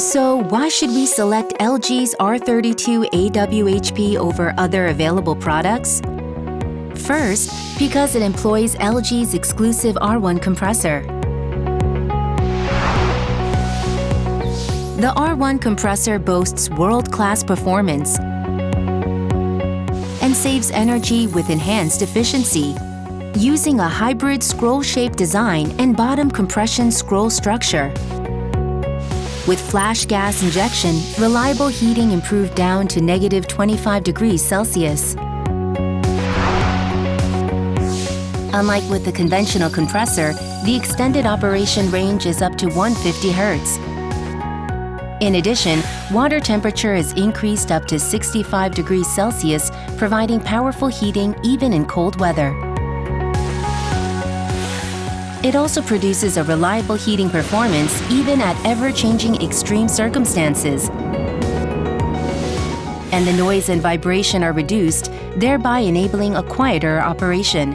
So why should we select LG's R32 AWHP over other available products? First, because it employs LG's exclusive R1Compressor. The R1Compressor boasts world-class performance and saves energy with enhanced efficiency, using a hybrid scroll-shaped design and bottom compression scroll structure. With flash gas injection, reliable heating improved down to -25°C. Unlike with the conventional compressor, the extended operation range is up to 150 Hz. In addition, water temperature is increased up to 65°C, providing powerful heating even in cold weather. It also produces a reliable heating performance even at ever-changing extreme circumstances. And the noise and vibration are reduced, thereby enabling a quieter operation.